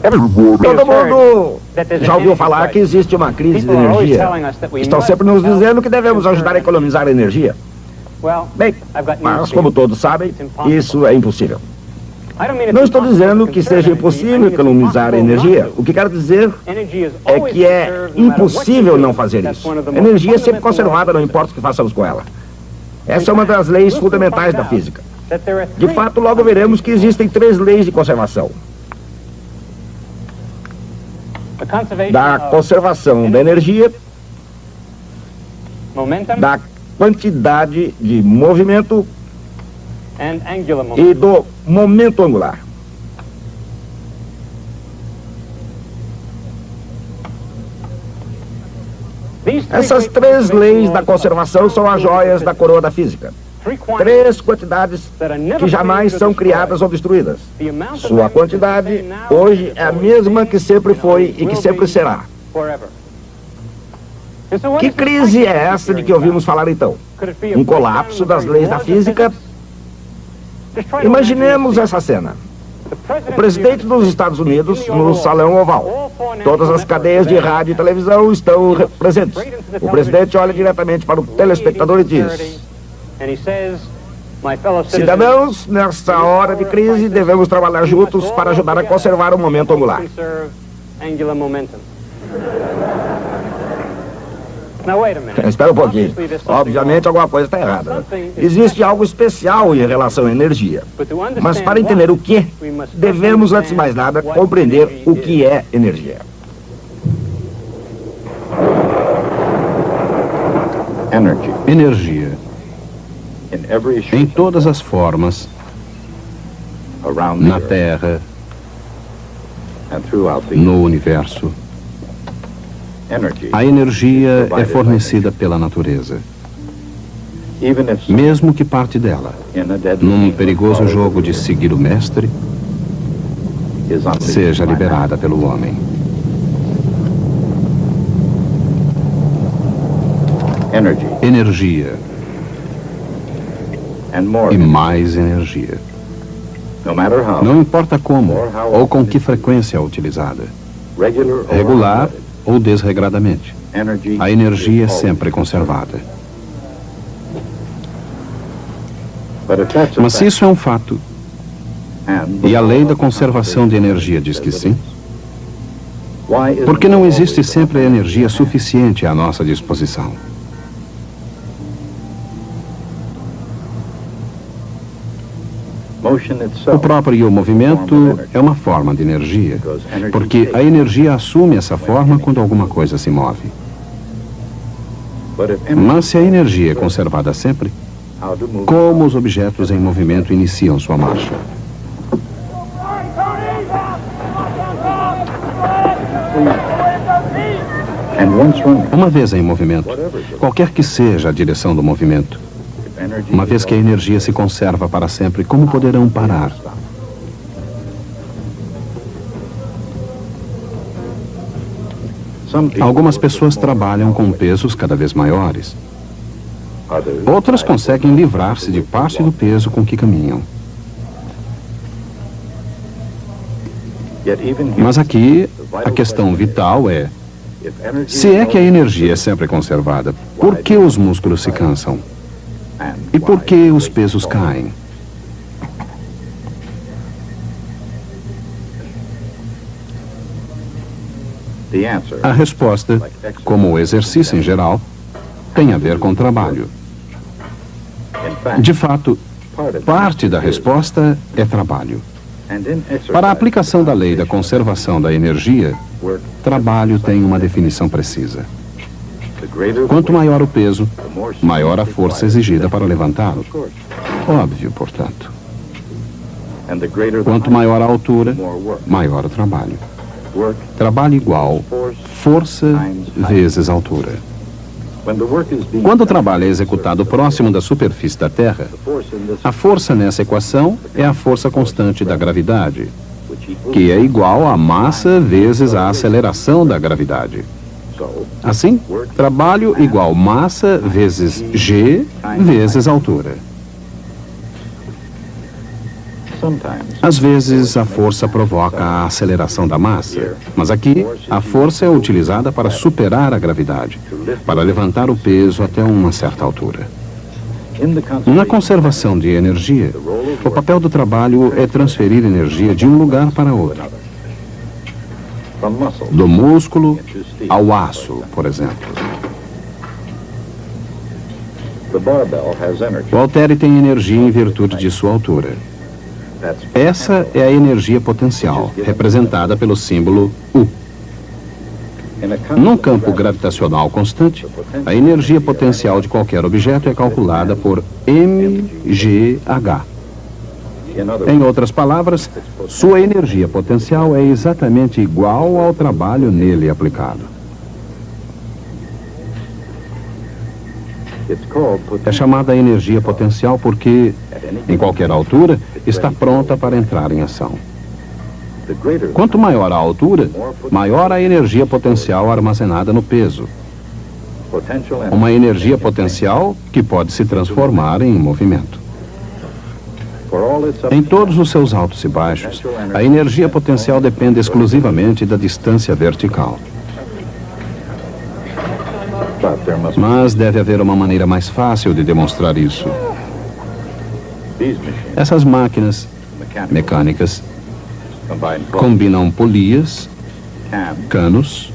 Todo mundo já ouviu falar que existe uma crise de energia. Estão sempre nos dizendo que devemos ajudar a economizar energia. Bem, mas como todos sabem, isso é impossível. Não estou dizendo que seja impossível economizar energia. O que quero dizer é que é impossível não fazer isso. A energia é sempre conservada, não importa o que façamos com ela. Essa é uma das leis fundamentais da física. De fato, logo veremos que existem 3 leis de conservação. Da conservação da energia, da quantidade de movimento e do momento angular. Essas 3 leis da conservação são as joias da coroa da física. 3 quantidades que jamais são criadas ou destruídas. Sua quantidade hoje é a mesma que sempre foi e que sempre será. Que crise é essa de que ouvimos falar então? Um colapso das leis da física? Imaginemos essa cena. O presidente dos Estados Unidos no Salão Oval. Todas as cadeias de rádio e televisão estão presentes. O presidente olha diretamente para o telespectador e diz: cidadãos, nessa hora de crise, devemos trabalhar juntos para ajudar a conservar o momento angular. Espera um pouquinho. Obviamente, alguma coisa está errada. Existe algo especial em relação à energia. Mas para entender o que, devemos, antes de mais nada, compreender o que é energia. Energia. Em todas as formas, na Terra, no universo. A energia é fornecida pela natureza. Mesmo que parte dela, num perigoso jogo de seguir o mestre, seja liberada pelo homem. Energia. E mais energia. Não importa como ou com que frequência é utilizada, regular ou desregradamente, a energia é sempre conservada. Mas se isso é um fato, e a lei da conservação de energia diz que sim, por que não existe sempre energia suficiente à nossa disposição? O próprio movimento é uma forma de energia, porque a energia assume essa forma quando alguma coisa se move. Mas se a energia é conservada sempre, como os objetos em movimento iniciam sua marcha? Uma vez em movimento, qualquer que seja a direção do movimento, uma vez que a energia se conserva para sempre, como poderão parar? Algumas pessoas trabalham com pesos cada vez maiores. Outras conseguem livrar-se de parte do peso com que caminham. Mas aqui, a questão vital é: se é que a energia é sempre conservada, por que os músculos se cansam? E por que os pesos caem? A resposta, como o exercício em geral, tem a ver com trabalho. De fato, parte da resposta é trabalho. Para a aplicação da lei da conservação da energia, trabalho tem uma definição precisa. Quanto maior o peso, maior a força exigida para levantá-lo. Óbvio, portanto. Quanto maior a altura, maior o trabalho. Trabalho igual força vezes altura. Quando o trabalho é executado próximo da superfície da Terra, a força nessa equação é a força constante da gravidade, que é igual à massa vezes a aceleração da gravidade. Assim, trabalho igual massa vezes G vezes altura. Às vezes, a força provoca a aceleração da massa, mas aqui, a força é utilizada para superar a gravidade, para levantar o peso até uma certa altura. Na conservação de energia, o papel do trabalho é transferir energia de um lugar para outro. Do músculo ao aço, por exemplo. O haltere tem energia em virtude de sua altura. Essa é a energia potencial, representada pelo símbolo U. Num campo gravitacional constante, a energia potencial de qualquer objeto é calculada por mgh. Em outras palavras, sua energia potencial é exatamente igual ao trabalho nele aplicado. É chamada energia potencial porque, em qualquer altura, está pronta para entrar em ação. Quanto maior a altura, maior a energia potencial armazenada no peso. Uma energia potencial que pode se transformar em movimento. Em todos os seus altos e baixos, a energia potencial depende exclusivamente da distância vertical. Mas deve haver uma maneira mais fácil de demonstrar isso. Essas máquinas mecânicas combinam polias, canos,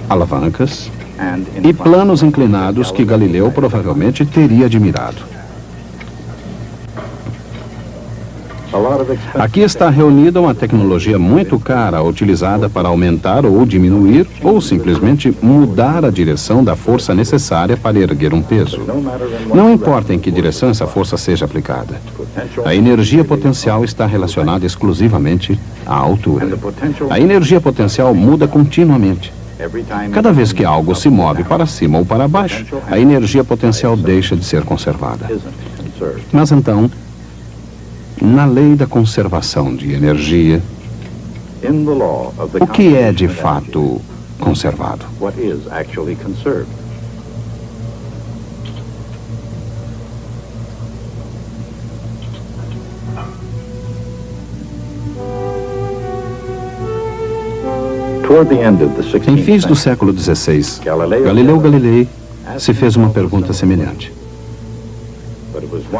alavancas e planos inclinados que Galileu provavelmente teria admirado. Aqui está reunida uma tecnologia muito cara utilizada para aumentar ou diminuir ou simplesmente mudar a direção da força necessária para erguer um peso. Não importa em que direção essa força seja aplicada. A energia potencial está relacionada exclusivamente à altura. A energia potencial muda continuamente. Cada vez que algo se move para cima ou para baixo, a energia potencial deixa de ser conservada. Mas então, na lei da conservação de energia, o que é de fato conservado? Em fins do século XVI, Galileu Galilei se fez uma pergunta semelhante.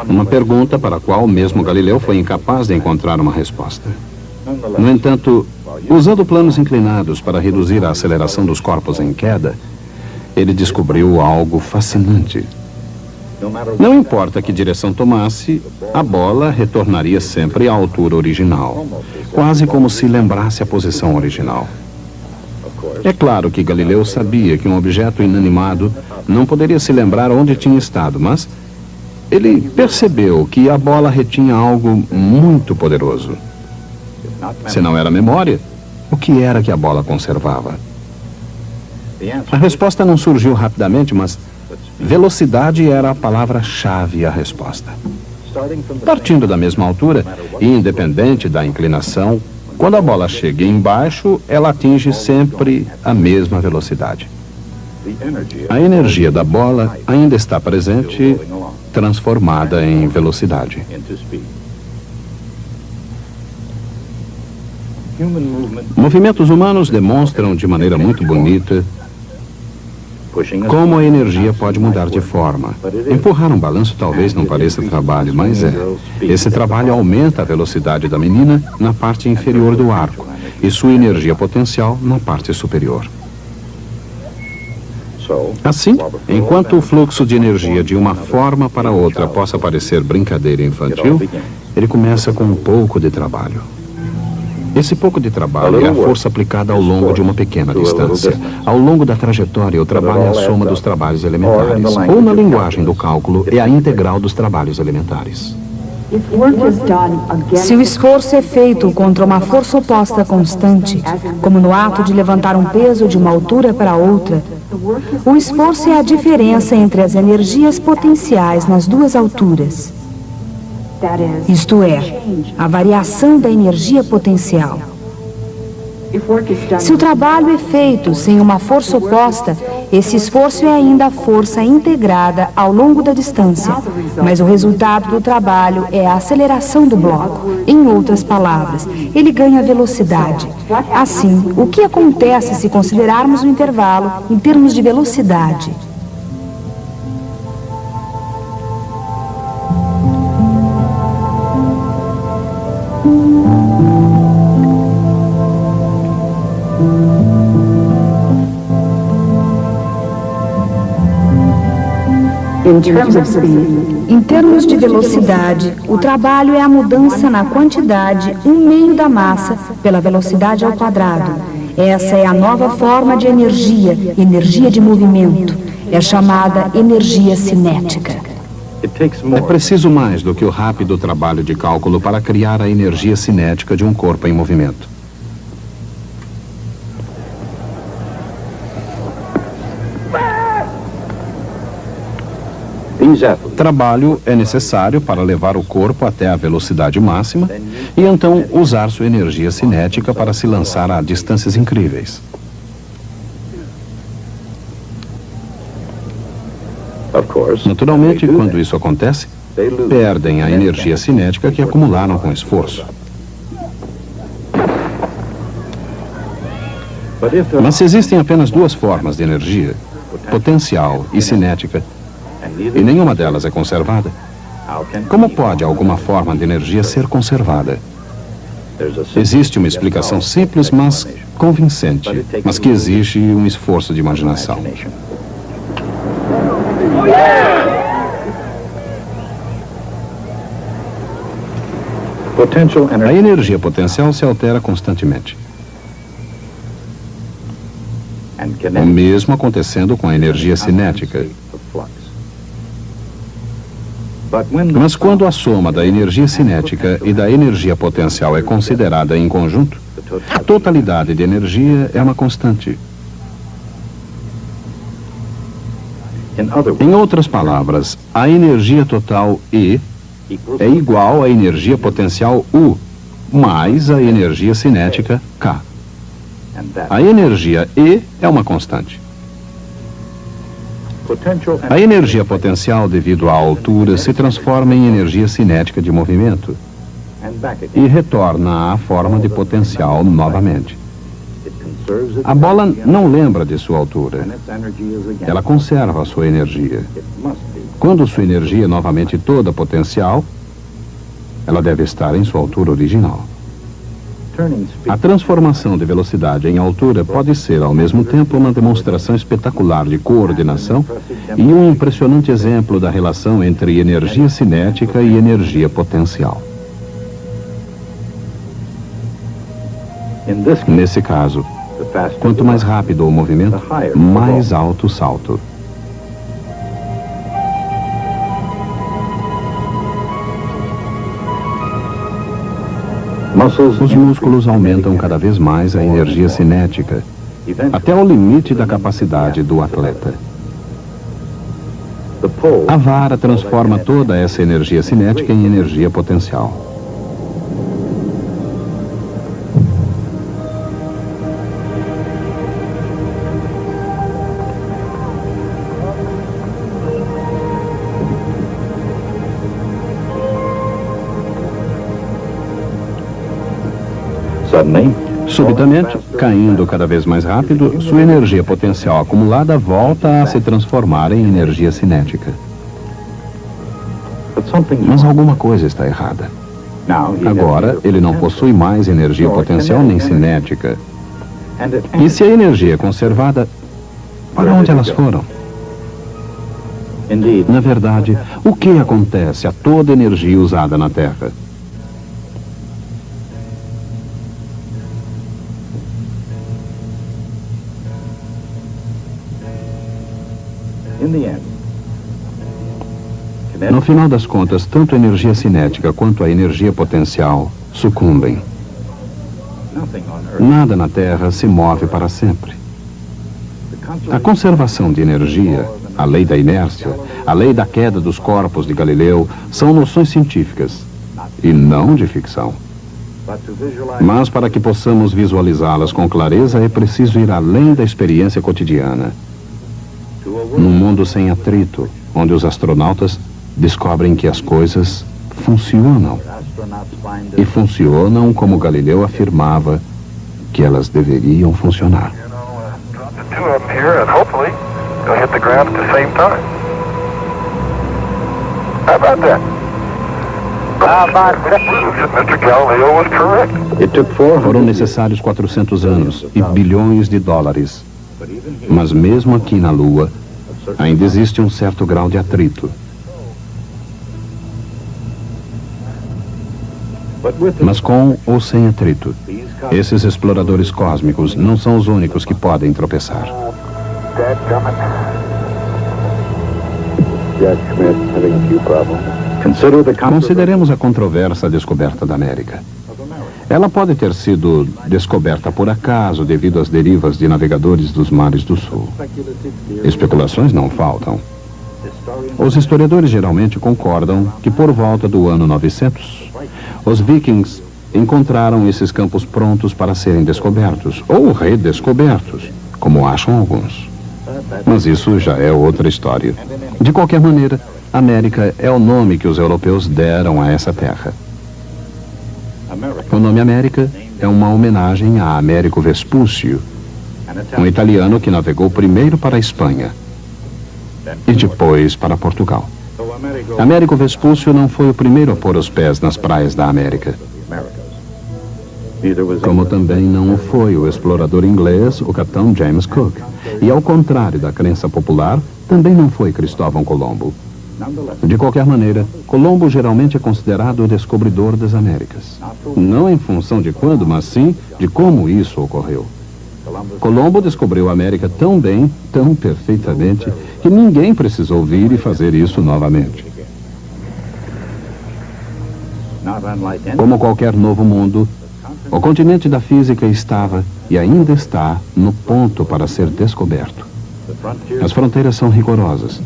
Uma pergunta para a qual mesmo Galileu foi incapaz de encontrar uma resposta. No entanto, usando planos inclinados para reduzir a aceleração dos corpos em queda, ele descobriu algo fascinante. Não importa que direção tomasse, a bola retornaria sempre à altura original, quase como se lembrasse a posição original. É claro que Galileu sabia que um objeto inanimado não poderia se lembrar onde tinha estado, mas ele percebeu que a bola retinha algo muito poderoso. Se não era memória, o que era que a bola conservava? A resposta não surgiu rapidamente, mas velocidade era a palavra-chave à resposta. Partindo da mesma altura, e independente da inclinação, quando a bola chega embaixo, ela atinge sempre a mesma velocidade. A energia da bola ainda está presente, transformada em velocidade. Movimentos humanos demonstram de maneira muito bonita como a energia pode mudar de forma. Empurrar um balanço talvez não pareça trabalho, mas é. Esse trabalho aumenta a velocidade da menina na parte inferior do arco e sua energia potencial na parte superior. Assim, enquanto o fluxo de energia de uma forma para outra possa parecer brincadeira infantil, ele começa com um pouco de trabalho. Esse pouco de trabalho é a força aplicada ao longo de uma pequena distância. Ao longo da trajetória, o trabalho é a soma dos trabalhos elementares. Ou, na linguagem do cálculo, é a integral dos trabalhos elementares. Se o esforço é feito contra uma força oposta constante, como no ato de levantar um peso de uma altura para outra, o esforço é a diferença entre as energias potenciais nas duas alturas. Isto é, a variação da energia potencial. Se o trabalho é feito sem uma força oposta, Esse esforço é ainda a força integrada ao longo da distância, mas o resultado do trabalho é a aceleração do bloco. Em outras palavras, ele ganha velocidade. Assim, o que acontece se considerarmos o intervalo em termos de velocidade? Em termos de velocidade, o trabalho é a mudança na quantidade 1/2 da massa pela velocidade ao quadrado. Essa é a nova forma de energia, energia de movimento. É chamada energia cinética. É preciso mais do que o rápido trabalho de cálculo para criar a energia cinética de um corpo em movimento. Trabalho é necessário para levar o corpo até a velocidade máxima e então usar sua energia cinética para se lançar a distâncias incríveis. Naturalmente, quando isso acontece, perdem a energia cinética que acumularam com esforço. Mas se existem apenas duas formas de energia, potencial e cinética, e nenhuma delas é conservada, como pode alguma forma de energia ser conservada? Existe uma explicação simples, mas convincente, mas que exige um esforço de imaginação. A energia potencial se altera constantemente. O mesmo acontecendo com a energia cinética. Mas quando a soma da energia cinética e da energia potencial é considerada em conjunto, a totalidade de energia é uma constante. Em outras palavras, a energia total E é igual à energia potencial U mais a energia cinética K. A energia E é uma constante. A energia potencial, devido à altura, se transforma em energia cinética de movimento e retorna à forma de potencial novamente. A bola não lembra de sua altura. Ela conserva a sua energia. Quando sua energia é novamente toda potencial, ela deve estar em sua altura original. A transformação de velocidade em altura pode ser, ao mesmo tempo, uma demonstração espetacular de coordenação e um impressionante exemplo da relação entre energia cinética e energia potencial. Nesse caso, quanto mais rápido o movimento, mais alto o salto. Os músculos aumentam cada vez mais a energia cinética, até o limite da capacidade do atleta. A vara transforma toda essa energia cinética em energia potencial. Subitamente, caindo cada vez mais rápido, sua energia potencial acumulada volta a se transformar em energia cinética. Mas alguma coisa está errada. Agora, ele não possui mais energia potencial nem cinética. E se a energia é conservada, para onde elas foram? Na verdade, o que acontece a toda energia usada na Terra? No final das contas, tanto a energia cinética quanto a energia potencial sucumbem. Nada na Terra se move para sempre. A conservação de energia, a lei da inércia, a lei da queda dos corpos de Galileu, são noções científicas e não de ficção. Mas para que possamos visualizá-las com clareza, é preciso ir além da experiência cotidiana. num mundo sem atrito, onde os astronautas descobrem que as coisas funcionam. E funcionam como Galileu afirmava que elas deveriam funcionar. Foram necessários 400 anos e bilhões de dólares. Mas mesmo aqui na Lua, ainda existe um certo grau de atrito. Mas com ou sem atrito, esses exploradores cósmicos não são os únicos que podem tropeçar. Consideremos a controversa descoberta da América. Ela pode ter sido descoberta por acaso devido às derivas de navegadores dos mares do sul. Especulações não faltam. Os historiadores geralmente concordam que por volta do ano 900, os vikings encontraram esses campos prontos para serem descobertos, ou redescobertos, como acham alguns. Mas isso já é outra história. De qualquer maneira, América é o nome que os europeus deram a essa terra. O nome América é uma homenagem a Américo Vespúcio, um italiano que navegou primeiro para a Espanha e depois para Portugal. Américo Vespúcio não foi o primeiro a pôr os pés nas praias da América. Como também não o foi o explorador inglês, o capitão James Cook. E ao contrário da crença popular, também não foi Cristóvão Colombo. De qualquer maneira, Colombo geralmente é considerado o descobridor das Américas. Não em função de quando, mas sim de como isso ocorreu. Colombo descobriu a América tão bem, tão perfeitamente, que ninguém precisou vir e fazer isso novamente. Como qualquer novo mundo, o continente da física estava e ainda está no ponto para ser descoberto. As fronteiras são rigorosas.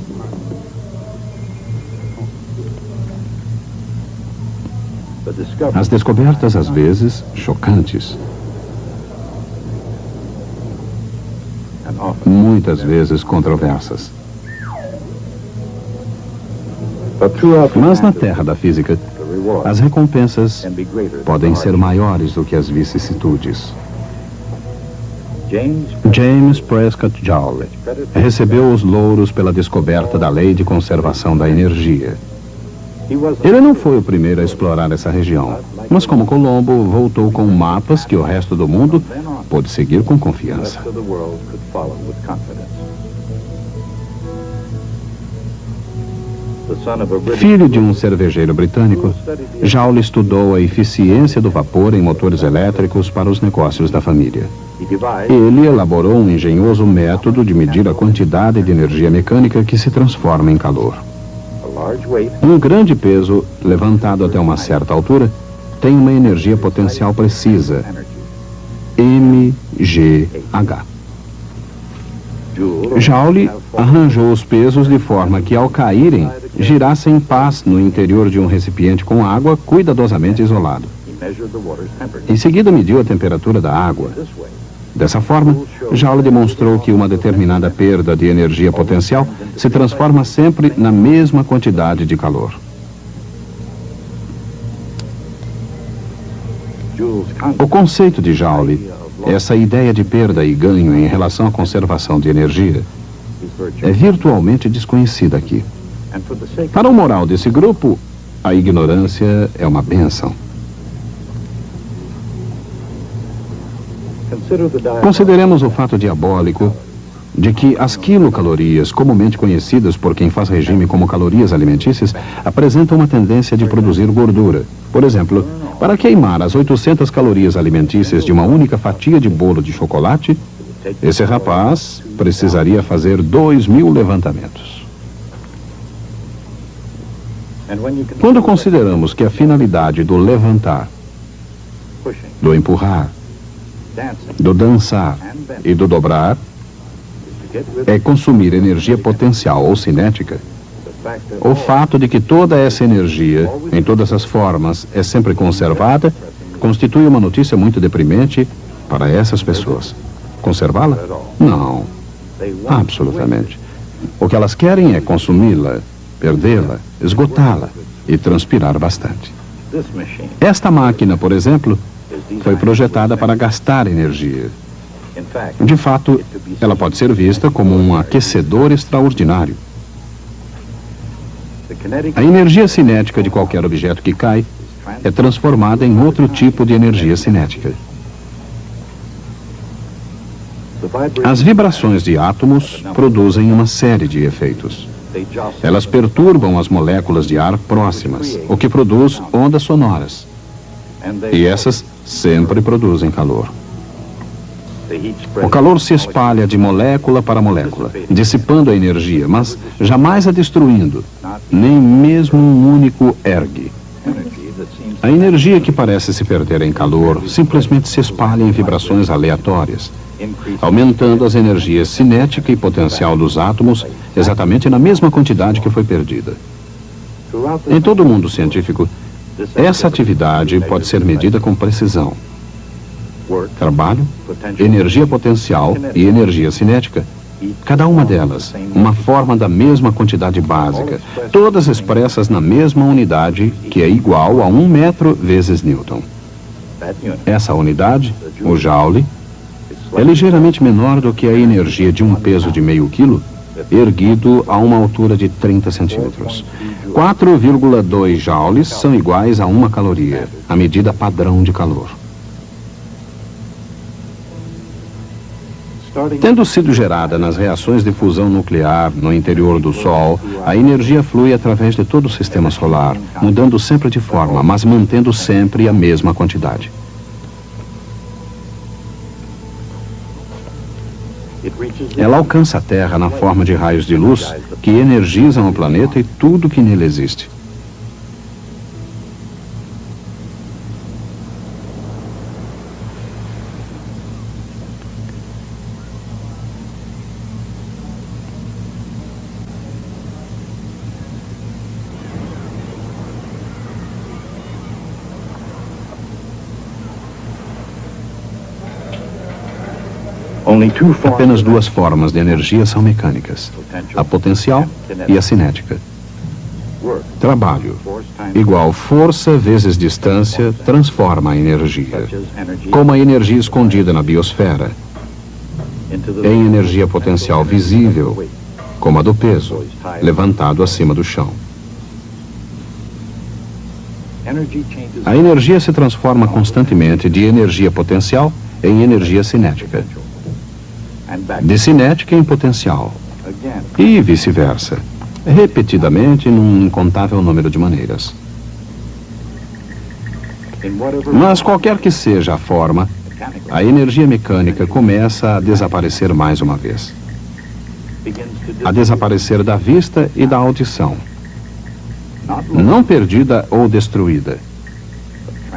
As descobertas, às vezes, chocantes. Muitas vezes controversas. Mas na terra da física, as recompensas podem ser maiores do que as vicissitudes. James Prescott Joule recebeu os louros pela descoberta da lei de conservação da energia. Ele não foi o primeiro a explorar essa região, mas como Colombo, voltou com mapas que o resto do mundo pôde seguir com confiança. Filho de um cervejeiro britânico, Joule estudou a eficiência do vapor em motores elétricos para os negócios da família. Ele elaborou um engenhoso método de medir a quantidade de energia mecânica que se transforma em calor. Um grande peso, levantado até uma certa altura, tem uma energia potencial precisa, mgh. Joule arranjou os pesos de forma que, ao caírem, girassem em paz no interior de um recipiente com água cuidadosamente isolado. Em seguida, mediu a temperatura da água. Dessa forma, Joule demonstrou que uma determinada perda de energia potencial se transforma sempre na mesma quantidade de calor. O conceito de Joule, essa ideia de perda e ganho em relação à conservação de energia, é virtualmente desconhecida aqui. Para o moral desse grupo, a ignorância é uma bênção. Consideremos o fato diabólico de que as quilocalorias, comumente conhecidas por quem faz regime como calorias alimentícias, apresentam uma tendência de produzir gordura. Por exemplo, para queimar as 800 calorias alimentícias de uma única fatia de bolo de chocolate, esse rapaz precisaria fazer 2.000 levantamentos. Quando consideramos que a finalidade do levantar, do empurrar, do dançar e do dobrar é consumir energia potencial ou cinética, o fato de que toda essa energia, em todas as formas, é sempre conservada, constitui uma notícia muito deprimente para essas pessoas. Conservá-la? Não. Absolutamente. O que elas querem é consumi-la, perdê-la, esgotá-la e transpirar bastante. Esta máquina, por exemplo, foi projetada para gastar energia. De fato, ela pode ser vista como um aquecedor extraordinário. A energia cinética de qualquer objeto que cai é transformada em outro tipo de energia cinética. As vibrações de átomos produzem uma série de efeitos. Elas perturbam as moléculas de ar próximas, o que produz ondas sonoras. E essas sempre produzem calor. O calor se espalha de molécula para molécula, dissipando a energia, mas jamais a destruindo, nem mesmo um único ergue. A energia que parece se perder em calor simplesmente se espalha em vibrações aleatórias, aumentando as energias cinética e potencial dos átomos exatamente na mesma quantidade que foi perdida. Em todo o mundo científico, essa atividade pode ser medida com precisão. Trabalho, energia potencial e energia cinética, cada uma delas, uma forma da mesma quantidade básica, todas expressas na mesma unidade, que é igual a 1 metro vezes Newton. Essa unidade, o joule, é ligeiramente menor do que a energia de um peso de meio quilo, erguido a uma altura de 30 centímetros. 4,2 joules são iguais a 1 caloria, a medida padrão de calor. Tendo sido gerada nas reações de fusão nuclear no interior do Sol, a energia flui através de todo o sistema solar, mudando sempre de forma, mas mantendo sempre a mesma quantidade. Ela alcança a Terra na forma de raios de luz que energizam o planeta e tudo que nele existe. Apenas duas formas de energia são mecânicas: a potencial e a cinética. Trabalho, igual força vezes distância, transforma a energia, como a energia escondida na biosfera, em energia potencial visível, como a do peso, levantado acima do chão. A energia se transforma constantemente de energia potencial em energia cinética, de cinética em potencial, e vice-versa, repetidamente num incontável número de maneiras. Mas qualquer que seja a forma, a energia mecânica começa a desaparecer mais uma vez. A desaparecer da vista e da audição. Não perdida ou destruída,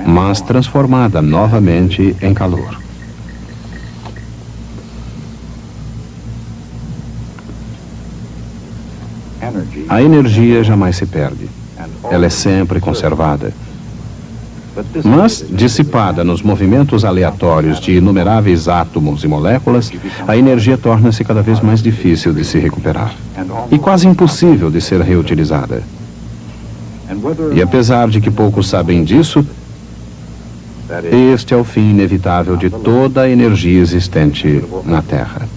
mas transformada novamente em calor. A energia jamais se perde. Ela é sempre conservada. Mas, dissipada nos movimentos aleatórios de inumeráveis átomos e moléculas, a energia torna-se cada vez mais difícil de se recuperar e quase impossível de ser reutilizada. E apesar de que poucos sabem disso, este é o fim inevitável de toda a energia existente na Terra.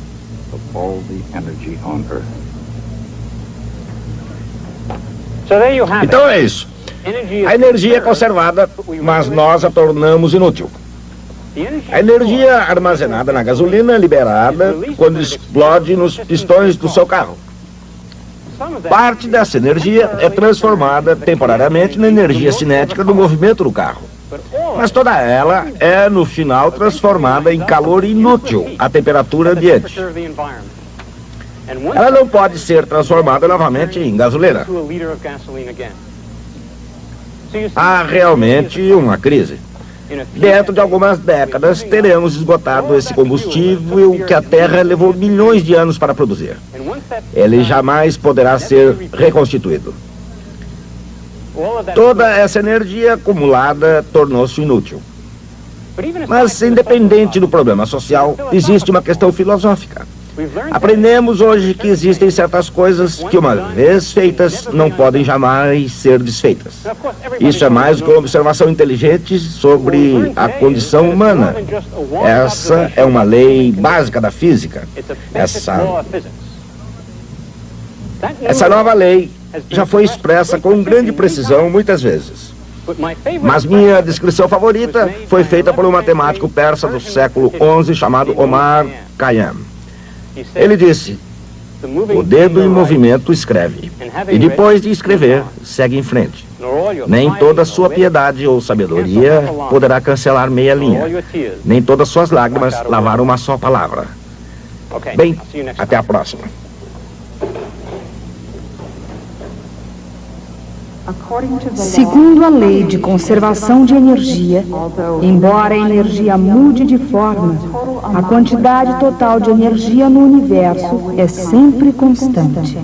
Então é isso. A energia é conservada, mas nós a tornamos inútil. A energia armazenada na gasolina é liberada quando explode nos pistões do seu carro. Parte dessa energia é transformada temporariamente na energia cinética do movimento do carro. Mas toda ela é, no final, transformada em calor inútil à temperatura ambiente. Ela não pode ser transformada novamente em gasolina. Há realmente uma crise. Dentro de algumas décadas, teremos esgotado esse combustível que a Terra levou milhões de anos para produzir. Ele jamais poderá ser reconstituído. Toda essa energia acumulada tornou-se inútil. Mas, independente do problema social, existe uma questão filosófica. Aprendemos hoje que existem certas coisas que, uma vez feitas, não podem jamais ser desfeitas. Isso é mais do que uma observação inteligente sobre a condição humana. Essa é uma lei básica da física. Essa nova lei já foi expressa com grande precisão muitas vezes. Mas minha descrição favorita foi feita por um matemático persa do século XI chamado Omar Khayyam. Ele disse: o dedo em movimento escreve, e depois de escrever, segue em frente. Nem toda sua piedade ou sabedoria poderá cancelar meia linha. Nem todas suas lágrimas lavaram uma só palavra. Bem, até a próxima. Segundo a lei de conservação de energia, embora a energia mude de forma, a quantidade total de energia no universo é sempre constante.